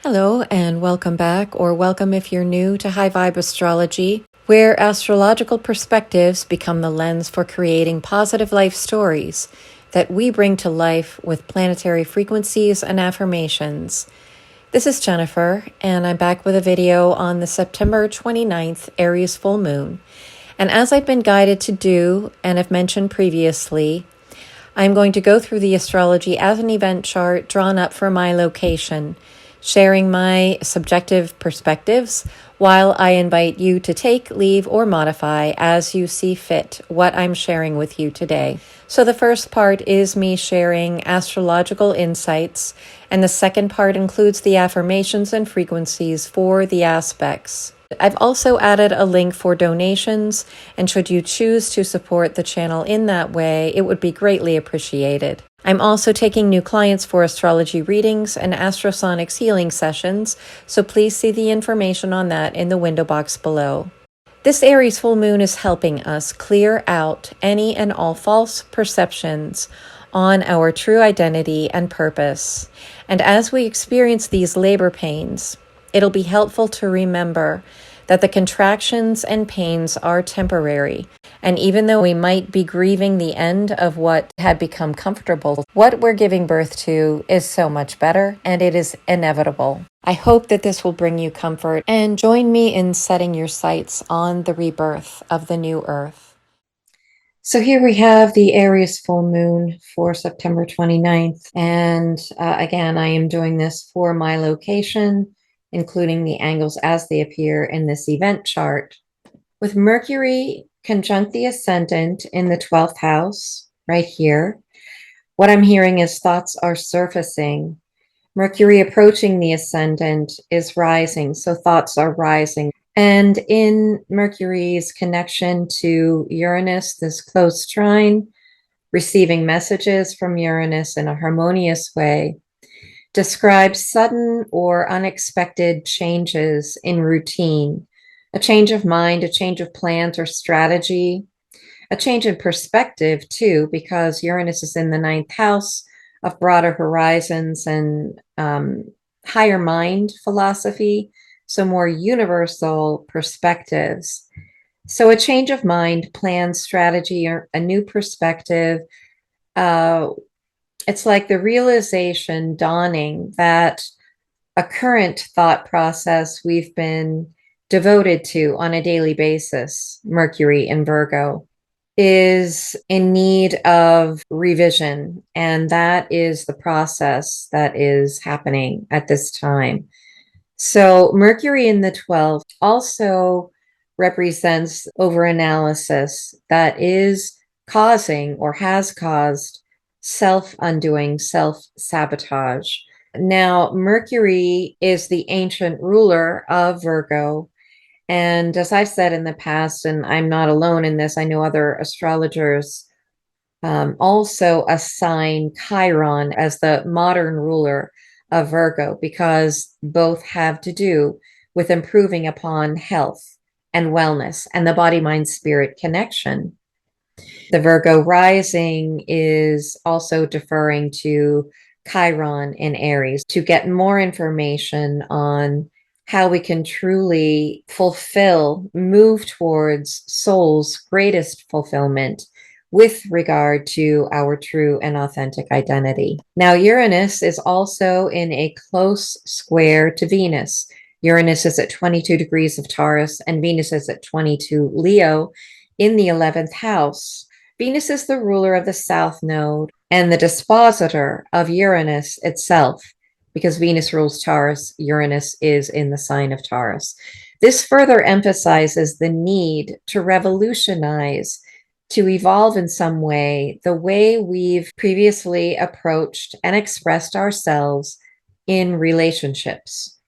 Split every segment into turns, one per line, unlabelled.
Hello and welcome back, or welcome if you're new to High Vibe Astrology, where astrological perspectives become the lens for creating positive life stories that we bring to life with planetary frequencies and affirmations. This is Jennifer, and I'm back with a video on the September 29th Aries full moon. And as I've been guided to do, and have mentioned previously, I'm going to go through the astrology as an event chart drawn up for my location, sharing my subjective perspectives while I invite you to take, leave, or modify as you see fit what I'm sharing with you today. So the first part is me sharing astrological insights, and the second part includes the affirmations and frequencies for the aspects. I've also added a link for donations, and should you choose to support the channel in that way, it would be greatly appreciated. I'm also taking new clients for astrology readings and astrosonics healing sessions, so please see the information on that in the window box below. This Aries full moon is helping us clear out any and all false perceptions on our true identity and purpose. And as we experience these labor pains, it'll be helpful to remember that the contractions and pains are temporary. And even though we might be grieving the end of what had become comfortable, what we're giving birth to is so much better, and it is inevitable. I hope that this will bring you comfort, and join me in setting your sights on the rebirth of the new earth. So here we have the Aries full moon for September 29th. And again, I am doing this for my location, including the angles as they appear in this event chart. With Mercury conjunct the ascendant in the 12th house, right here, what I'm hearing is thoughts are surfacing. Mercury approaching the ascendant is rising, so thoughts are rising. And in Mercury's connection to Uranus, this close trine, receiving messages from Uranus in a harmonious way, describes sudden or unexpected changes in routine, a change of mind, a change of plans or strategy, a change in perspective too, because Uranus is in the 9th house of broader horizons and higher mind philosophy, so more universal perspectives. So a change of mind, plan, strategy, or a new perspective. It's like the realization dawning that a current thought process we've been devoted to on a daily basis, Mercury in Virgo, is in need of revision. And that is the process that is happening at this time. So Mercury in the 12th also represents overanalysis that is causing or has caused self-undoing, self-sabotage. Now, Mercury is the ancient ruler of Virgo. And as I've said in the past, and I'm not alone in this, I know other astrologers also assign Chiron as the modern ruler of Virgo, because both have to do with improving upon health and wellness and the body-mind-spirit connection. The Virgo rising is also deferring to Chiron in Aries to get more information on how we can truly fulfill, move towards soul's greatest fulfillment with regard to our true and authentic identity. Now, Uranus is also in a close square to Venus. Uranus is at 22 degrees of Taurus, and Venus is at 22 Leo in the 11th house. Venus is the ruler of the South Node and the dispositor of Uranus itself. Because Venus rules Taurus, Uranus is in the sign of Taurus. This further emphasizes the need to revolutionize, to evolve in some way, the way we've previously approached and expressed ourselves in relationships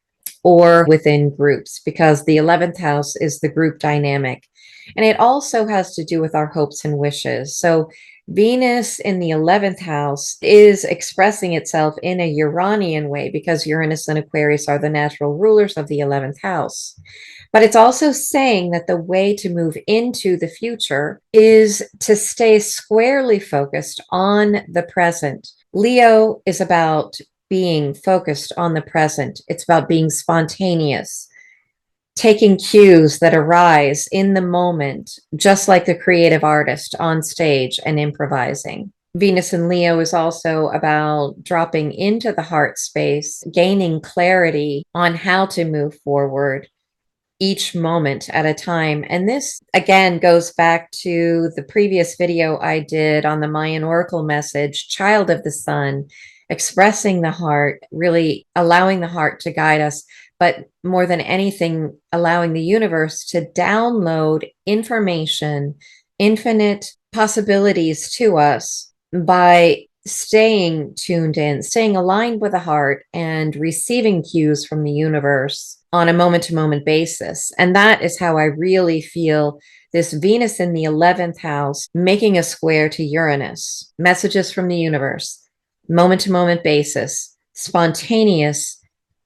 or within groups, because the 11th house is the group dynamic. And it also has to do with our hopes and wishes. So Venus in the 11th house is expressing itself in a Uranian way, because Uranus and Aquarius are the natural rulers of the 11th house. But it's also saying that the way to move into the future is to stay squarely focused on the present. Leo is about being focused on the present. It's about being spontaneous, taking cues that arise in the moment, just like the creative artist on stage and improvising. Venus in Leo is also about dropping into the heart space, gaining clarity on how to move forward each moment at a time. And this again goes back to the previous video I did on the Mayan Oracle message, Child of the Sun, expressing the heart, really allowing the heart to guide us, but more than anything, allowing the universe to download information, infinite possibilities to us by staying tuned in, staying aligned with the heart, and receiving cues from the universe on a moment to moment basis. And that is how I really feel this Venus in the 11th house making a square to Uranus. Messages from the universe, moment to moment basis, spontaneous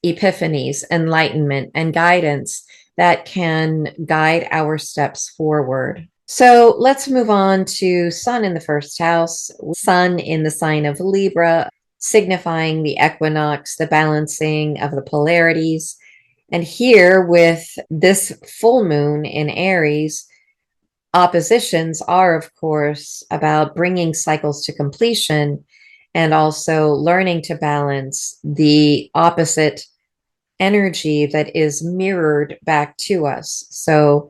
epiphanies, enlightenment, and guidance that can guide our steps forward. So let's move on to Sun in the first house, Sun in the sign of Libra, signifying the equinox, the balancing of the polarities. And here with this full moon in Aries, oppositions are, of course, about bringing cycles to completion and also learning to balance the opposite energy that is mirrored back to us. So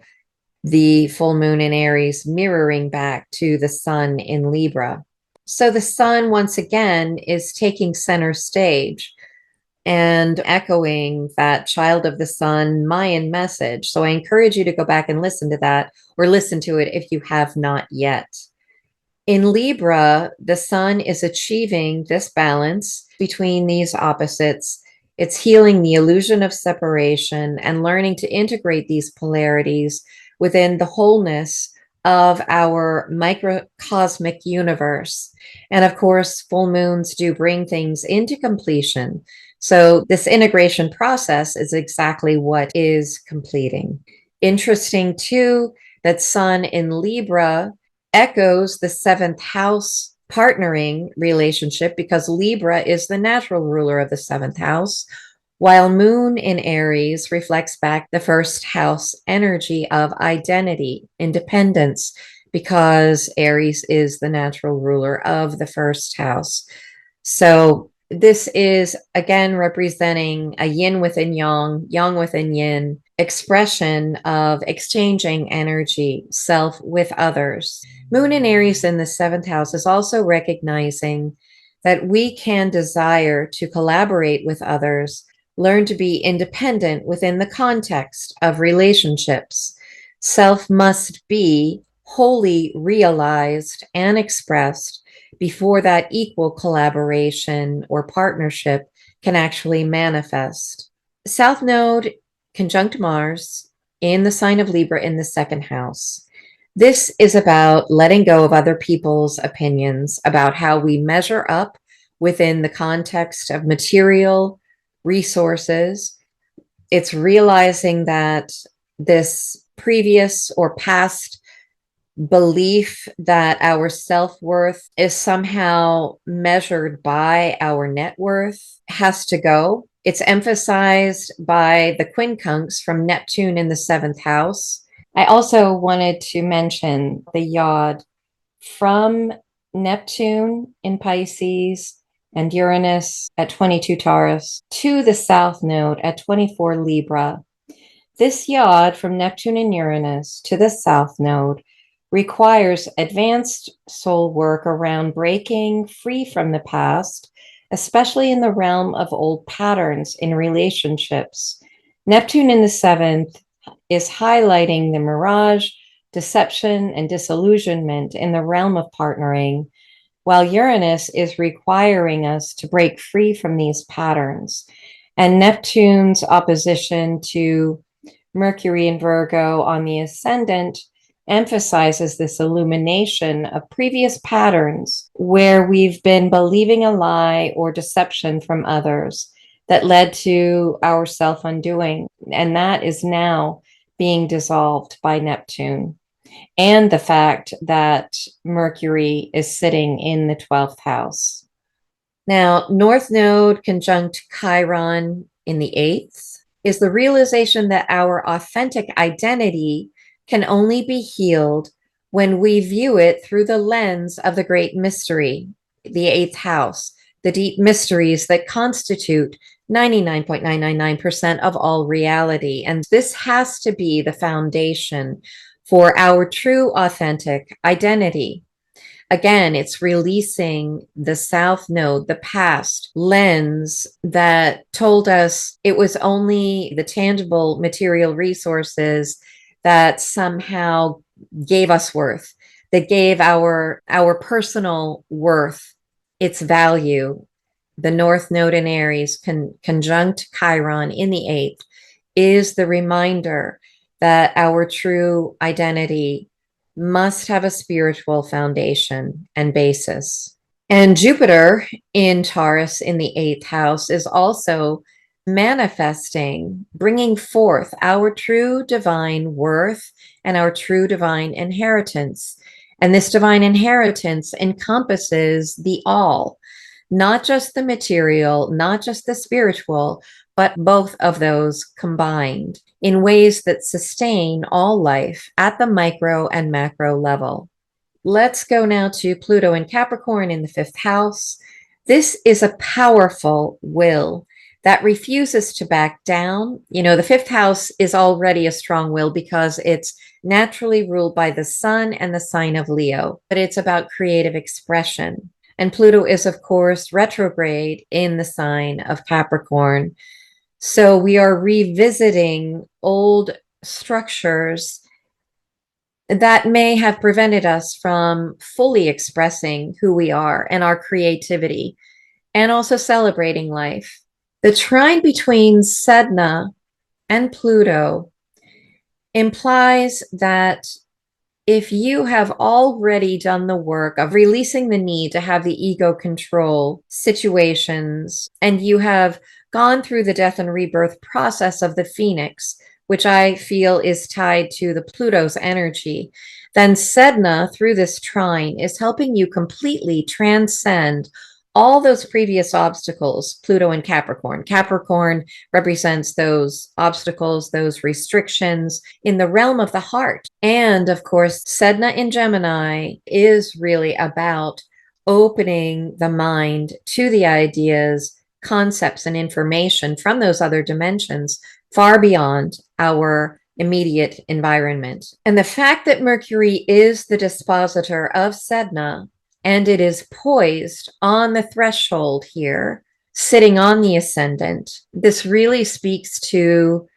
the full moon in Aries mirroring back to the sun in Libra. So the sun, once again, is taking center stage and echoing that Child of the Sun Mayan message. So I encourage you to go back and listen to that, or listen to it if you have not yet. In Libra, the sun is achieving this balance between these opposites. It's healing the illusion of separation and learning to integrate these polarities within the wholeness of our microcosmic universe. And of course, full moons do bring things into completion. So this integration process is exactly what is completing. Interesting too, that Sun in Libra echoes the 7th house partnering relationship, because Libra is the natural ruler of the 7th house, while Moon in Aries reflects back the 1st house energy of identity, independence, because Aries is the natural ruler of the 1st house. So this is again representing a yin within yang, yang within yin, expression of exchanging energy, self with others. Moon in Aries in the 7th house is also recognizing that we can desire to collaborate with others, learn to be independent within the context of relationships. Self must be wholly realized and expressed before that equal collaboration or partnership can actually manifest. South Node conjunct Mars in the sign of Libra in the 2nd house. This is about letting go of other people's opinions about how we measure up within the context of material resources. It's realizing that this previous or past belief that our self-worth is somehow measured by our net worth has to go. It's emphasized by the quincunx from Neptune in the 7th house. I also wanted to mention the yod from Neptune in Pisces and Uranus at 22 Taurus to the South Node at 24 Libra. This yod from Neptune and Uranus to the South Node requires advanced soul work around breaking free from the past, especially in the realm of old patterns in relationships. Neptune in the 7th is highlighting the mirage, deception, and disillusionment in the realm of partnering, while Uranus is requiring us to break free from these patterns. And Neptune's opposition to Mercury in Virgo on the ascendant emphasizes this illumination of previous patterns where we've been believing a lie or deception from others that led to our self-undoing. And that is now being dissolved by Neptune. And the fact that Mercury is sitting in the 12th house. Now, North Node conjunct Chiron in the 8th is the realization that our authentic identity can only be healed when we view it through the lens of the great mystery, the 8th house, the deep mysteries that constitute 99.999% of all reality. And this has to be the foundation for our true authentic identity. Again, it's releasing the South Node, the past lens that told us it was only the tangible material resources that somehow gave us worth, that gave our personal worth its value. The North Node in Aries conjunct Chiron in the 8th is the reminder that our true identity must have a spiritual foundation and basis. And Jupiter in Taurus in the 8th house is also manifesting, bringing forth our true divine worth and our true divine inheritance. And this divine inheritance encompasses the all, not just the material, not just the spiritual, but both of those combined in ways that sustain all life at the micro and macro level. Let's go now to Pluto and Capricorn in the 5th house. This is a powerful will that refuses to back down. You know, the 5th house is already a strong will because it's naturally ruled by the sun and the sign of Leo, but it's about creative expression. And Pluto is, of course, retrograde in the sign of Capricorn. So we are revisiting old structures that may have prevented us from fully expressing who we are and our creativity, and also celebrating life. The trine between Sedna and Pluto implies that if you have already done the work of releasing the need to have the ego control situations, and you have gone through the death and rebirth process of the phoenix, which I feel is tied to the Pluto's energy, then Sedna, through this trine, is helping you completely transcend all those previous obstacles, Pluto and Capricorn. Capricorn represents those obstacles, those restrictions in the realm of the heart. And of course, Sedna in Gemini is really about opening the mind to the ideas, concepts, and information from those other dimensions far beyond our immediate environment. And the fact that Mercury is the dispositor of Sedna, and it is poised on the threshold here, sitting on the ascendant, this really speaks to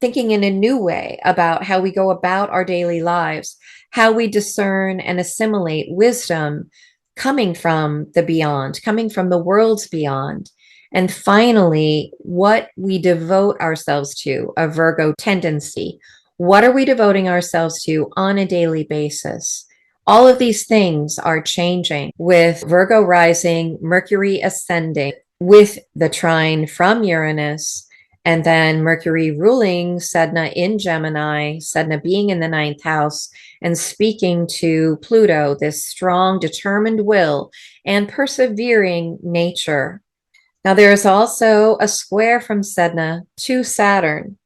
thinking in a new way about how we go about our daily lives, how we discern and assimilate wisdom coming from the beyond, coming from the worlds beyond. And finally, what we devote ourselves to, a Virgo tendency. What are we devoting ourselves to on a daily basis? All of these things are changing with Virgo rising, Mercury ascending, with the trine from Uranus, and then Mercury ruling Sedna in Gemini, Sedna being in the 9th house, and speaking to Pluto, this strong, determined will and persevering nature. Now, there is also a square from Sedna to Saturn.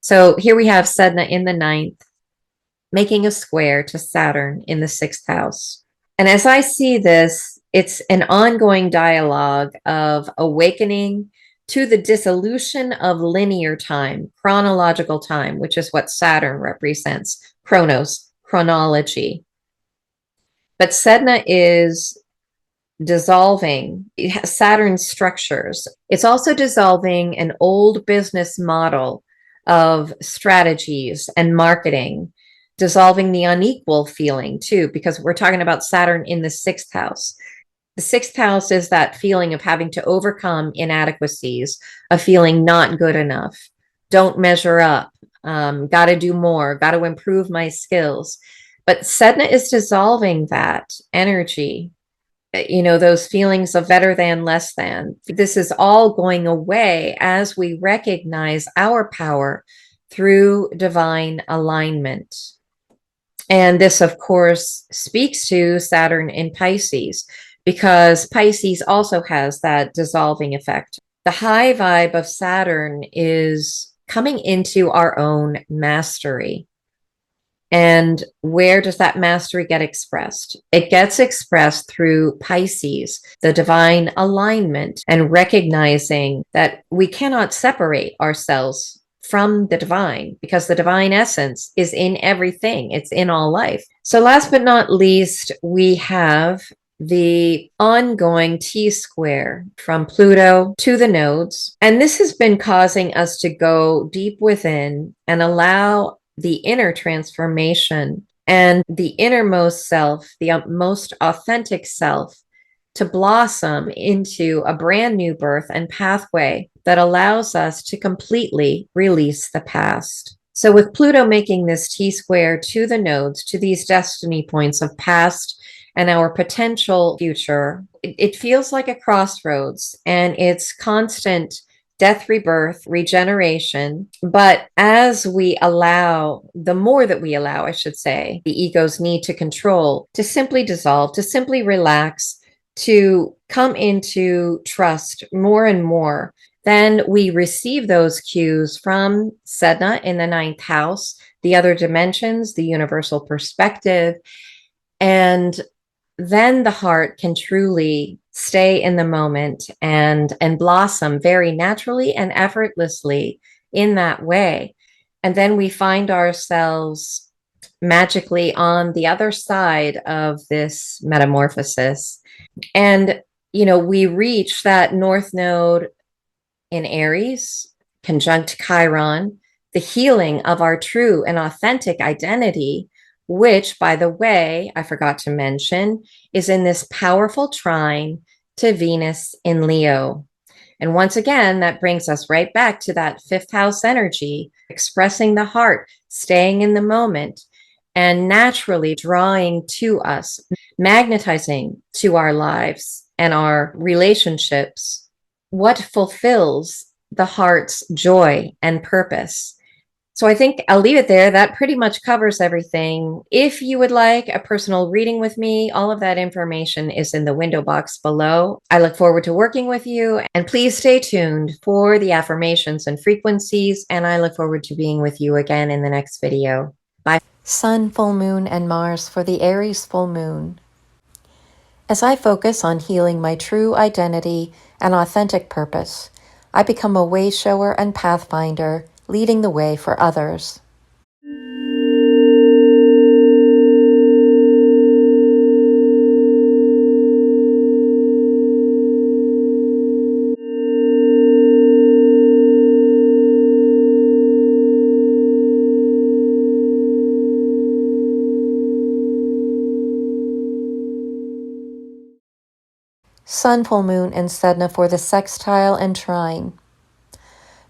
So here we have Sedna in the 9th, making a square to Saturn in the 6th house. And as I see this, it's an ongoing dialogue of awakening to the dissolution of linear time, chronological time, which is what Saturn represents, chronos, chronology. But Sedna is dissolving Saturn's structures. It's also dissolving an old business model of strategies and marketing, dissolving the unequal feeling too, because we're talking about Saturn in the 6th house. The 6th house is that feeling of having to overcome inadequacies, of feeling not good enough, don't measure up, got to do more, got to improve my skills. But Sedna is dissolving that energy, you know, those feelings of better than, less than. This is all going away as we recognize our power through divine alignment. And this, of course, speaks to Saturn in Pisces, because Pisces also has that dissolving effect. The high vibe of Saturn is coming into our own mastery. And where does that mastery get expressed? It gets expressed through Pisces, the divine alignment, and recognizing that we cannot separate ourselves from the divine because the divine essence is in everything, it's in all life. So, last but not least, we have the ongoing T square from Pluto to the nodes. And this has been causing us to go deep within and allow the inner transformation and the innermost self, the most authentic self, to blossom into a brand new birth and pathway that allows us to completely release the past. So, with Pluto making this T square to the nodes, to these destiny points of past and our potential future, it feels like a crossroads, and it's constant death, rebirth, regeneration. But as we allow, the more that we allow, I should say, the ego's need to control, to simply dissolve, to simply relax, to come into trust more and more, then we receive those cues from Sedna in the ninth house, the other dimensions, the universal perspective. And then the heart can truly stay in the moment and blossom very naturally and effortlessly in that way. And then we find ourselves magically on the other side of this metamorphosis. And, we reach that north node in Aries, conjunct Chiron, the healing of our true and authentic identity, which, by the way, I forgot to mention, is in this powerful trine to Venus in Leo. And once again, that brings us right back to that fifth house energy, expressing the heart, staying in the moment, and naturally drawing to us, magnetizing to our lives and our relationships what fulfills the heart's joy and purpose. So I think I'll leave it there. That pretty much covers everything. If you would like a personal reading with me, all of that information is in the window box below. I look forward to working with you, and please stay tuned for the affirmations and frequencies, and I look forward to being with you again in the next video. Bye. Sun, full moon, and Mars for the Aries full moon. As I focus on healing my true identity and authentic purpose, I become a way shower and pathfinder, leading the way for others. Sun, full moon, and Sedna for the sextile and trine.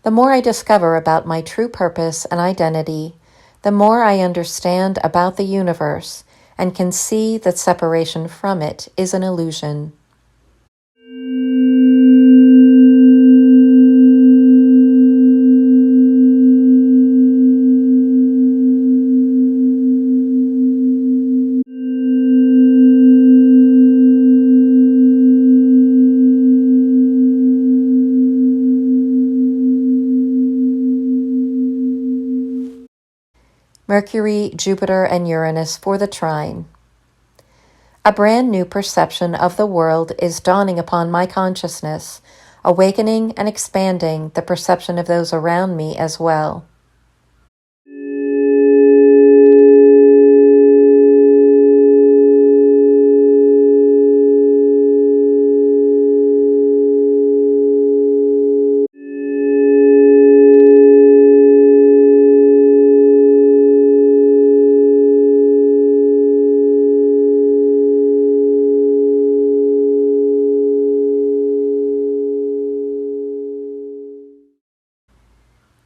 The more I discover about my true purpose and identity, the more I understand about the universe and can see that separation from it is an illusion. Mercury, Jupiter, and Uranus for the trine. A brand new perception of the world is dawning upon my consciousness, awakening and expanding the perception of those around me as well.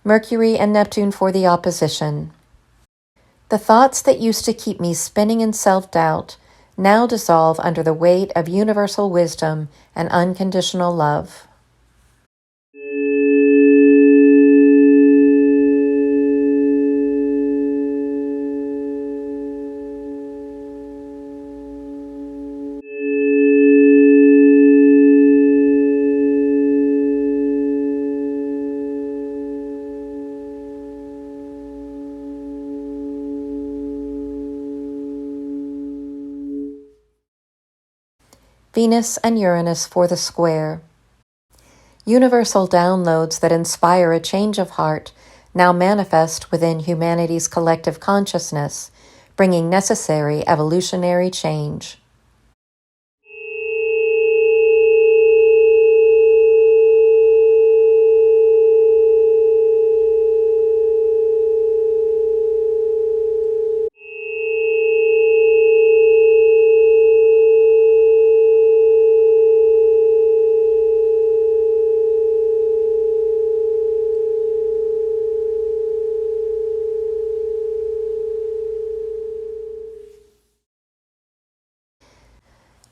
Mercury and Neptune for the opposition. The thoughts that used to keep me spinning in self-doubt now dissolve under the weight of universal wisdom and unconditional love. Venus and Uranus for the square. Universal downloads that inspire a change of heart now manifest within humanity's collective consciousness, bringing necessary evolutionary change.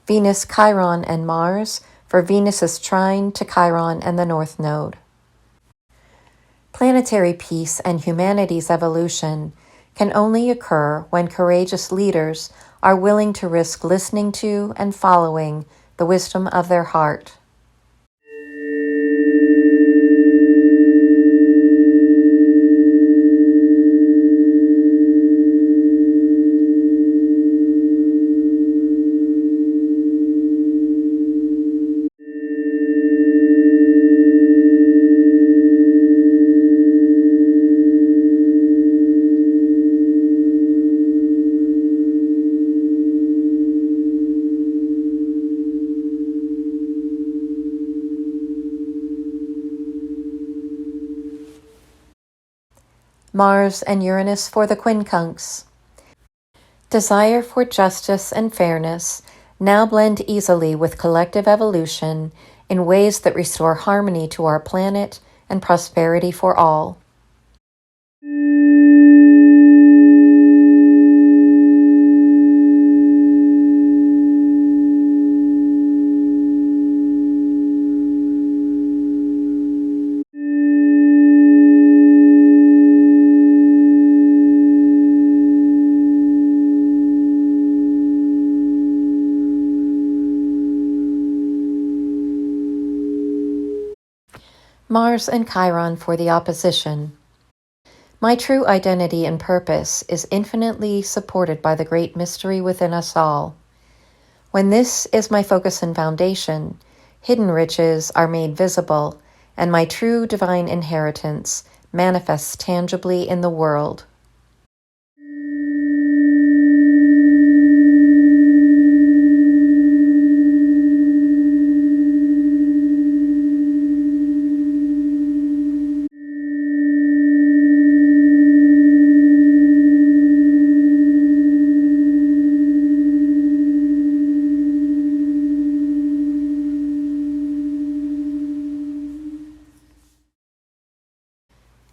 Venus, Chiron, and Mars for Venus's trine to Chiron and the North Node. Planetary peace and humanity's evolution can only occur when courageous leaders are willing to risk listening to and following the wisdom of their heart. Mars and Uranus for the quincunx. Desire for justice and fairness now blend easily with collective evolution in ways that restore harmony to our planet and prosperity for all. Mars and Chiron for the opposition. My true identity and purpose is infinitely supported by the great mystery within us all. When this is my focus and foundation, hidden riches are made visible, and my true divine inheritance manifests tangibly in the world.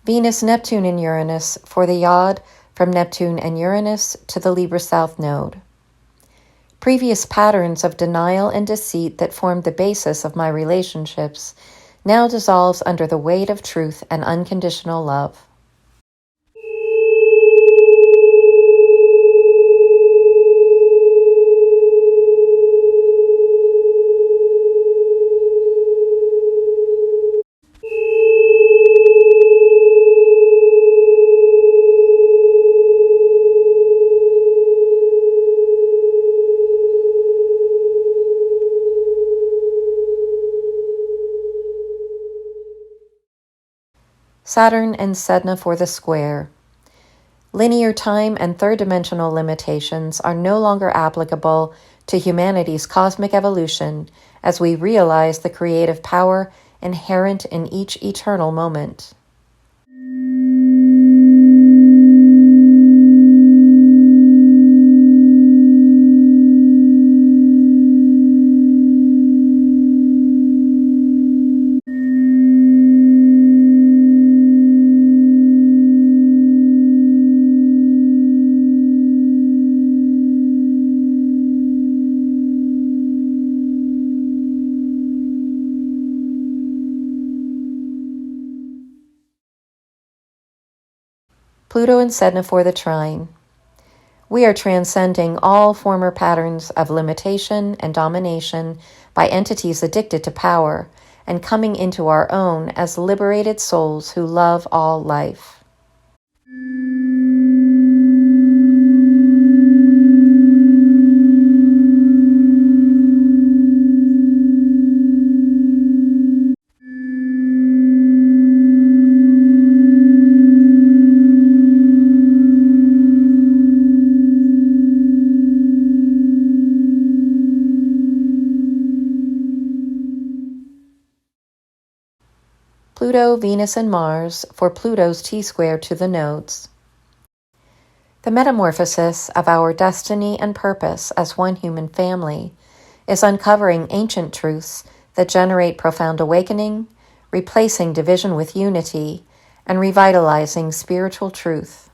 Venus, Neptune, and Uranus for the yod from Neptune and Uranus to the Libra South Node. Previous patterns of denial and deceit that formed the basis of my relationships now dissolves under the weight of truth and unconditional love. Saturn and Sedna for the square. Linear time and third-dimensional limitations are no longer applicable to humanity's cosmic evolution as we realize the creative power inherent in each eternal moment. Pluto and Sedna for the trine. We are transcending all former patterns of limitation and domination by entities addicted to power and coming into our own as liberated souls who love all life. Venus, and Mars for Pluto's T-square to the nodes. The metamorphosis of our destiny and purpose as one human family is uncovering ancient truths that generate profound awakening, replacing division with unity, and revitalizing spiritual truth.